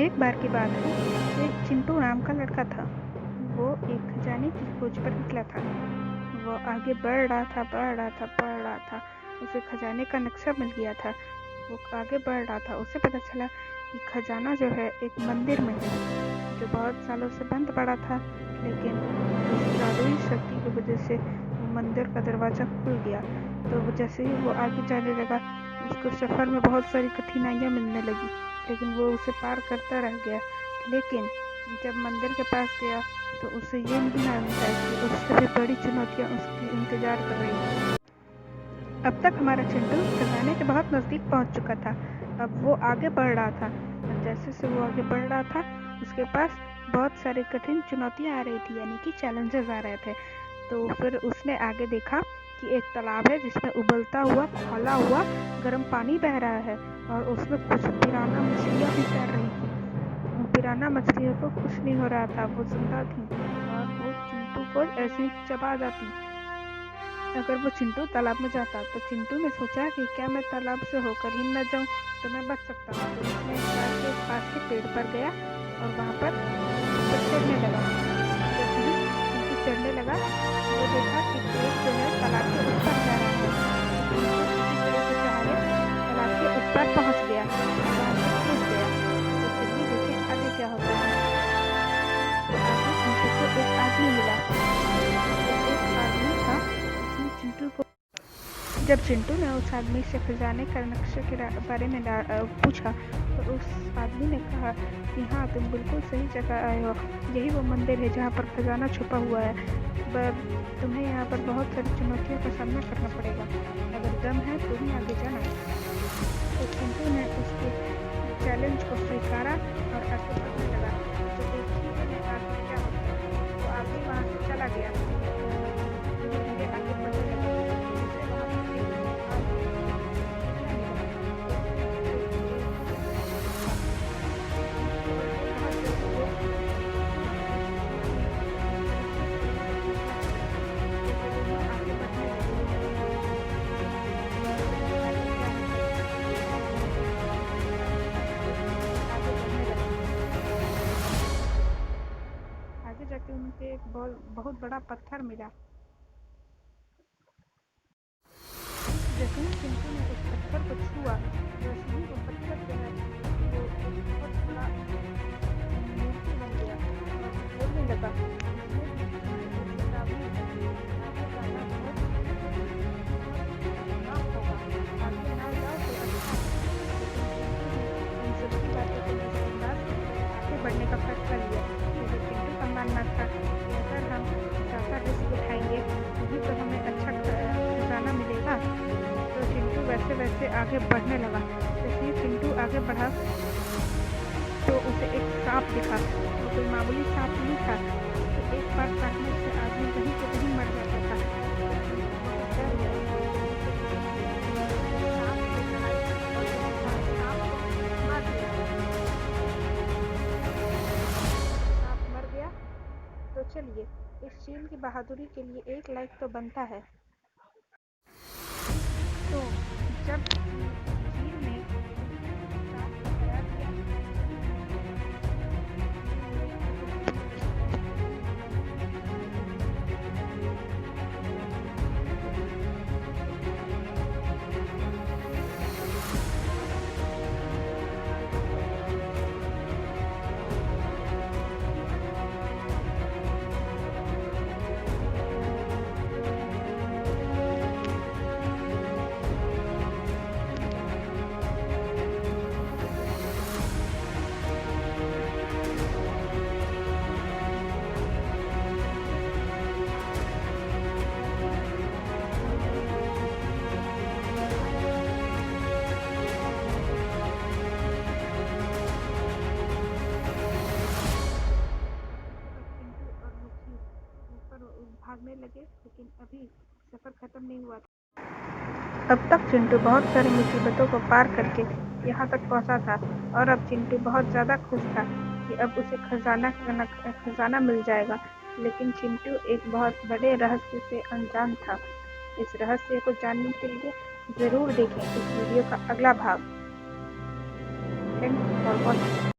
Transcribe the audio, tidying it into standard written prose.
एक बार की बात है, एक चिंटू नाम का लड़का था। वो एक खजाने की खोज पर निकला था। वो आगे बढ़ रहा था, पढ़ रहा था। उसे खजाने का नक्शा मिल गया था। वो आगे बढ़ रहा था। उसे पता चला कि खजाना जो है एक मंदिर में है, जो बहुत सालों से बंद पड़ा था। लेकिन उस जादुई शक्ति की वजह से वो मंदिर का दरवाजा खुल गया। तो वो जैसे ही वो आगे जाने लगा, उसको सफ़र में बहुत सारी कठिनाइयाँ मिलने लगी, लेकिन वो उसे पार करता रह गया। लेकिन जब मंदिर के पास गया तो उसे ये नहीं मालूम था कि उससे भी बड़ी चुनौतियाँ उसकी इंतजार कर रही थी। अब तक हमारा चिंटू खजाने के बहुत नज़दीक पहुंच चुका था। अब वो आगे बढ़ रहा था, और जैसे से वो आगे बढ़ रहा था, उसके पास बहुत सारी कठिन चुनौतियाँ आ रही थी, यानी कि चैलेंजेस आ रहे थे। तो फिर उसने आगे देखा कि एक तालाब है जिसमें उबलता हुआ, खौला हुआ गर्म पानी बह रहा है, और उसमें कुछ पिराना मछलियाँ भी तैर रही थी। पिराना मछलियों को कुछ नहीं हो रहा था, वो जिंदा थी और वो चिंटू को ऐसे ही चबा जाती। अगर वो चिंटू तालाब में जाता तो चिंटू ने सोचा कि क्या मैं तालाब से होकर ही न जाऊं तो मैं बच सकता हूँ। तो उसने तालाब के पास के पेड़ पर गया और वहाँ पर चढ़ने लगा। जैसे ही चिंटू चढ़ने लगा, वो देखा कि पेड़ जो है तालाब के ऊपर जा रहा है। तो चिंटू किसी तरह के सहारे तालाब के ऊपर पहुँच गया, वहाँ से कूद गया। तो चलिए देखिए आगे क्या होता है। आगे चिंटू को एक आदमी मिला। तो एक आदमी था, उसने चिंटू को जब चिंटू ने उस आदमी से खजाने का नक्शे के बारे में पूछा, तो उस आदमी ने कहा कि हाँ, तुम बिल्कुल सही जगह आए हो। यही वो मंदिर है जहाँ पर खजाना छुपा हुआ है। तुम्हें यहाँ पर बहुत सारी चुनौतियों का सामना करना पड़ेगा। अगर दम है तो ही आगे जाना। तो चिंटू ने उसके चैलेंज को स्वीकारा और आगे बढ़ने लगा। तो देखिए मैं आगे क्या होता है। वो आगे वहाँ से चला गया, धीरे धीरे आगे बढ़ने लगा। उसे वहाँ पर एक गिरना मिला। और वो बहुत जल्दी वो जैसे दोनों आगे बढ़ने लगे। आगे क्या होता है, आगे बढ़ने लगे। आगे जाके उनके एक बहुत बड़ा पत्थर मिला। जैसे ही चिंटू ने उस पत्थर को छुआ, वैसे ही वो पत्थर जो है वो एक बहुत बड़ा मूर्ति बन गया और वो बोलने लगा। उसने भी चिंटू को चेतावनी दी, आगे जाना बहुत खतरनाक होगा, आगे ना जाओ तो अच्छा है। लेकिन चिंटू ने उन सबकी बातों को नजरअंदाज करके आगे बढ़ने का फैसला लिया, क्योंकि चिंटू का मानना था कि अगर हम ज़्यादा रिस्क उठाएंगे तभी तो हमें अच्छा खजाना मिलेगा। तो चिंटू वैसे वैसे आगे बढ़ने लगा। जैसे ही चिंटू आगे बढ़ा तो उसे एक सांप दिखा। वो कोई मामूली सांप नहीं था, तो एक बार काटने से आदमी वहीं के वहीं मर जाता था। तो चिंटू बहुत डर गया। सांप से लड़ाई और सांप को मार दिया। सांप मर गया। तो चलिए, इस चील की बहादुरी के लिए एक लाइक तो बनता है। तो जब चील ने सांप को हरा दिया, चिंटू और मुखी ऊपर भागने लगे। लेकिन अभी सफर खत्म नहीं हुआ था। अब तक चिंटू बहुत सारी मुसीबतों को पार करके यहाँ तक पहुँचा था, और अब चिंटू बहुत ज़्यादा खुश था कि अब उसे खजाना मिल जाएगा। लेकिन चिंटू एक बहुत बड़े रहस्य से अनजान था। इस रहस्य को जानने के लिए ज़रूर देखें इस वीडियो का अगला भाग। Thanks for watching.